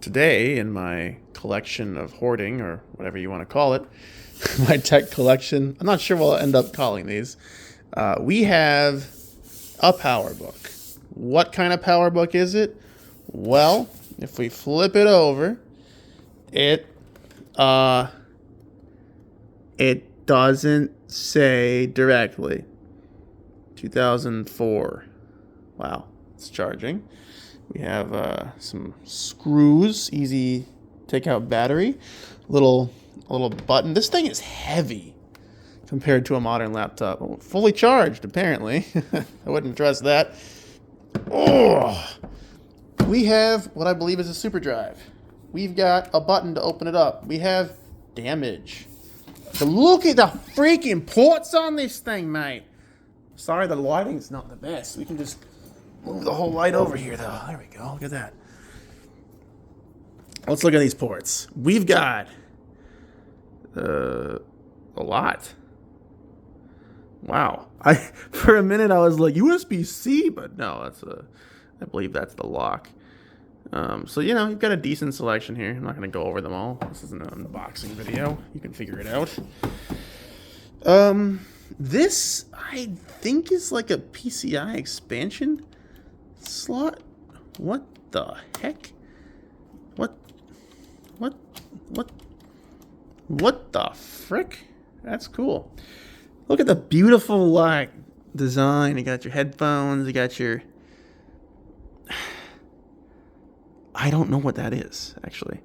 Today, in my collection of hoarding, or whatever you want to call it, my tech collection, I'm not sure what I'll end up calling these, we have a Powerbook. What kind of Powerbook is it? Well, if we flip it over, it doesn't say directly. 2004. Wow, it's charging. We have some screws, easy take out battery, a little button. This thing is heavy compared to a modern laptop. Fully charged, apparently. I wouldn't trust that. Oh, we have what I believe is a super drive. We've got a button to open it up. We have damage. But look at the freaking ports on this thing, mate. Sorry, the lighting's not the best. We can just move the whole light over here, though. There we go. Look at that. Let's look at these ports. We've got a lot. Wow. For a minute I was like USB-C, but no, I believe that's the lock. So you've got a decent selection here. I'm not going to go over them all. This isn't an unboxing video. You can figure it out. This I think is like a PCI expansion slot. What the heck? What the frick? That's cool. Look at the beautiful design. You got your headphones. You got your. I don't know what that is actually.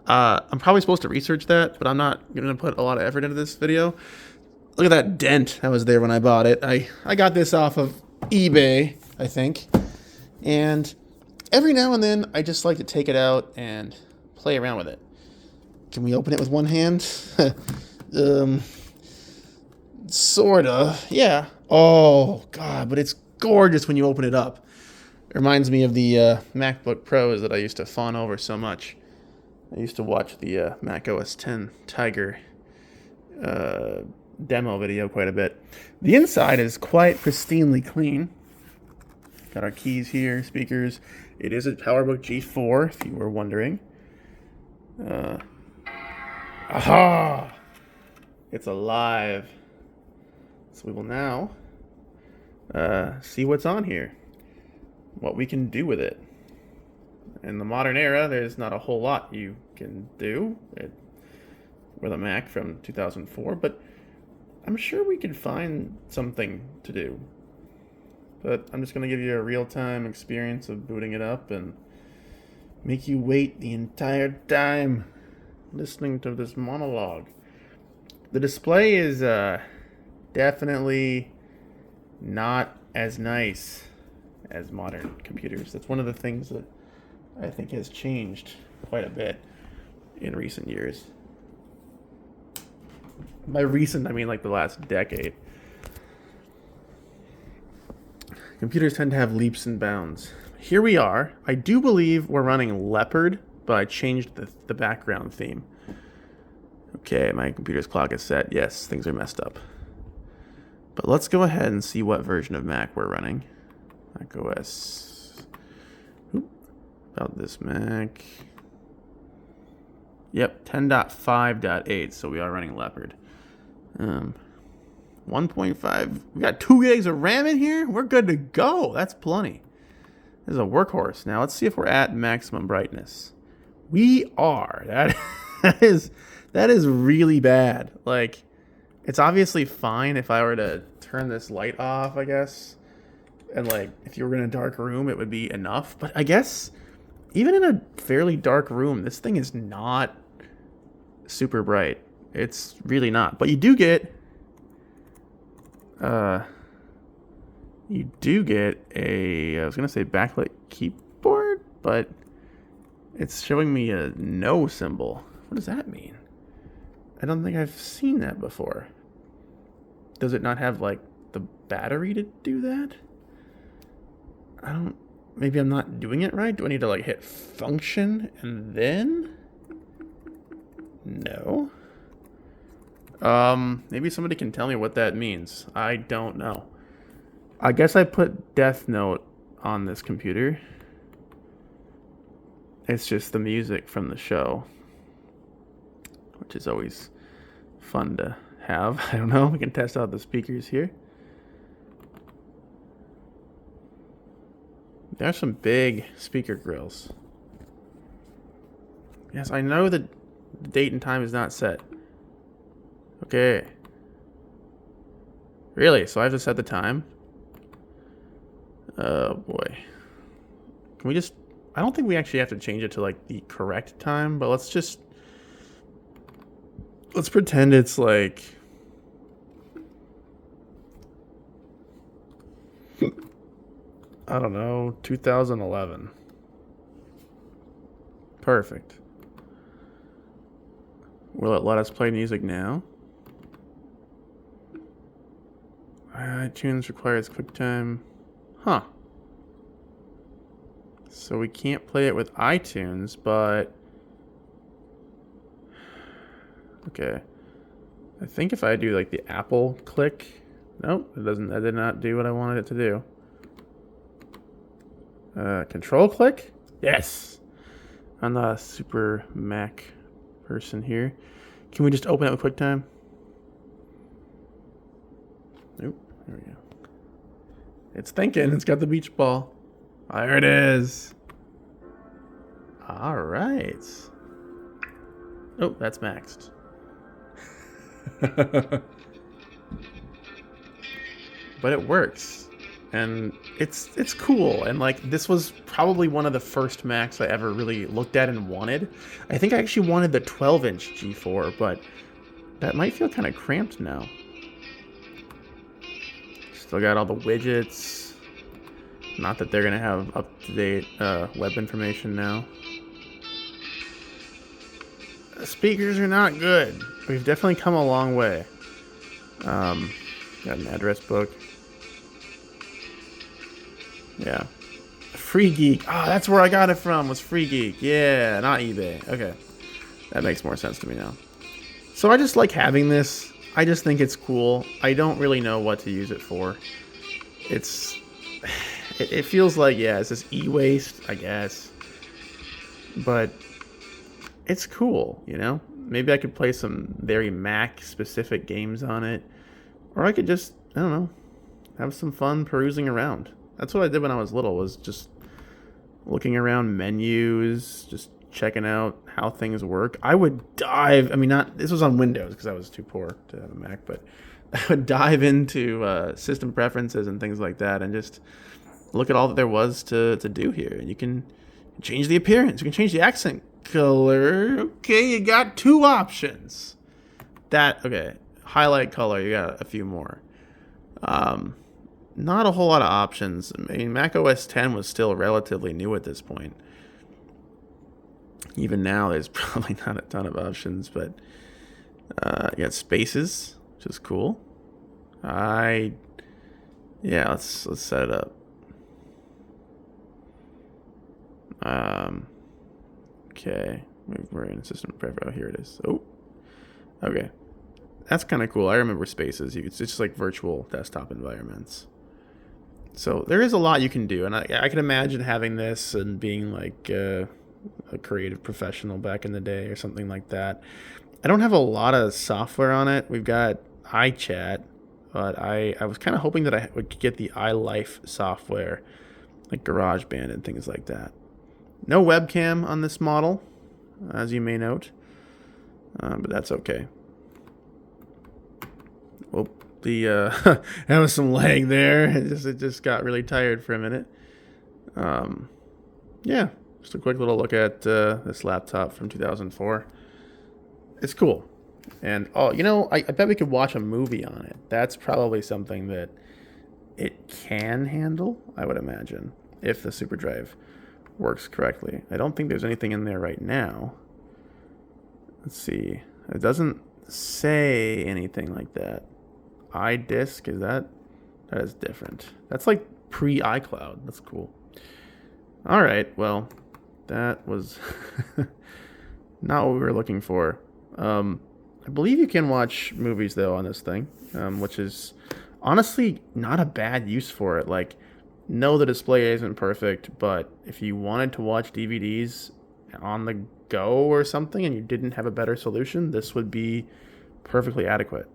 I'm probably supposed to research that, but I'm not going to put a lot of effort into this video. Look at that dent that was there when I bought it. I got this off of eBay, I think. And every now and then, I just like to take it out and play around with it. Can we open it with one hand? Sorta. Yeah. Oh, God, but it's gorgeous when you open it up. It reminds me of the MacBook Pros that I used to fawn over so much. I used to watch the Mac OS X Tiger demo video quite a bit. The inside is quite pristinely clean. Got our keys here, speakers. It is a Powerbook G4, if you were wondering. Aha! It's alive. So we will now see what's on here. What we can do with it. In the modern era, there's not a whole lot you can do with a Mac from 2004, but I'm sure we could find something to do. But I'm just going to give you a real-time experience of booting it up and make you wait the entire time listening to this monologue. The display is definitely not as nice as modern computers. That's one of the things that I think has changed quite a bit in recent years. By recent, I mean like the last decade. Computers tend to have leaps and bounds. Here we are. I do believe we're running Leopard, but I changed the background theme. Okay, my computer's clock is set. Yes, things are messed up. But let's go ahead and see what version of Mac we're running. Mac OS. About this Mac. Yep, 10.5.8, so we are running Leopard. 1.5. We got 2 gigs of RAM in here. We're good to go. That's plenty. This is a workhorse. Now let's see if we're at maximum brightness. We are. That is really bad. Like, it's obviously fine if I were to turn this light off, I guess. And like, if you were in a dark room, it would be enough. But I guess even in a fairly dark room, this thing is not super bright. It's really not. But you do get a, I was going to say backlit keyboard, but it's showing me a no symbol. What does that mean? I don't think I've seen that before. Does it not have like the battery to do that? Maybe I'm not doing it right. Do I need to like hit function and then? No. Maybe somebody can tell me what that means. I don't know. I guess I put Death Note on this computer. It's just the music from the show, which is always fun to have. I don't know. We can test out the speakers here. There are some big speaker grills. Yes, I know the date and time is not set. Okay. Really? So I have to set the time? Oh boy. Can we just... I don't think we actually have to change it to like the correct time, but let's pretend it's like... I don't know, 2011. Perfect. Will it let us play music now? iTunes requires QuickTime. Huh. So we can't play it with iTunes, but... Okay. I think if I do like the Apple click... Nope, it doesn't. That did not do what I wanted it to do. Control click? Yes! I'm not a super Mac person here. Can we just open it with QuickTime? Nope. There we go. It's thinking. It's got the beach ball. There it is. All right. Oh, that's maxed. But it works. And it's cool. And like this was probably one of the first Macs I ever really looked at and wanted. I think I actually wanted the 12-inch G4, but that might feel kind of cramped now. Still got all the widgets. Not that they're going to have up-to-date web information now. The speakers are not good. We've definitely come a long way. Got an address book. Yeah. Free Geek. Oh, that's where I got it from, was Free Geek. Yeah, not eBay. Okay. That makes more sense to me now. So I just like having this. I just think it's cool. I don't really know what to use it for. It feels like, yeah, it's just e-waste, I guess. But it's cool, you know? Maybe I could play some very Mac-specific games on it. Or I could just, I don't know, have some fun perusing around. That's what I did when I was little, was just looking around menus, just checking out how things work. I would dive, this was on Windows because I was too poor to have a Mac, but I would dive into system preferences and things like that and just look at all that there was to do here. And you can change the appearance. You can change the accent color. Okay, you got 2 options. Okay, highlight color, you got a few more. Not a whole lot of options. Mac OS X was still relatively new at this point. Even now, there's probably not a ton of options, but you got spaces, which is cool. Yeah, let's set it up. Okay, we're in system preference. Oh, here it is. Oh, okay. That's kind of cool. I remember spaces. It's just like virtual desktop environments. So there is a lot you can do, and I can imagine having this and being like a creative professional back in the day or something like that. I don't have a lot of software on it. We've got iChat, but I was kind of hoping that I would get the iLife software, like GarageBand and things like that. No webcam on this model, as you may note, but that's okay. Oh, that was some lag there. It just got really tired for a minute. Yeah, just a quick little look at this laptop from 2004. It's cool. And, I bet we could watch a movie on it. That's probably something that it can handle, I would imagine, if the SuperDrive works correctly. I don't think there's anything in there right now. Let's see. It doesn't say anything like that. iDisk, that is different. That's like pre-iCloud. That's cool. All right, well, that was not what we were looking for. I believe you can watch movies though on this thing, which is honestly not a bad use for it. Like, no, the display isn't perfect, but if you wanted to watch DVDs on the go or something and you didn't have a better solution, this would be perfectly adequate.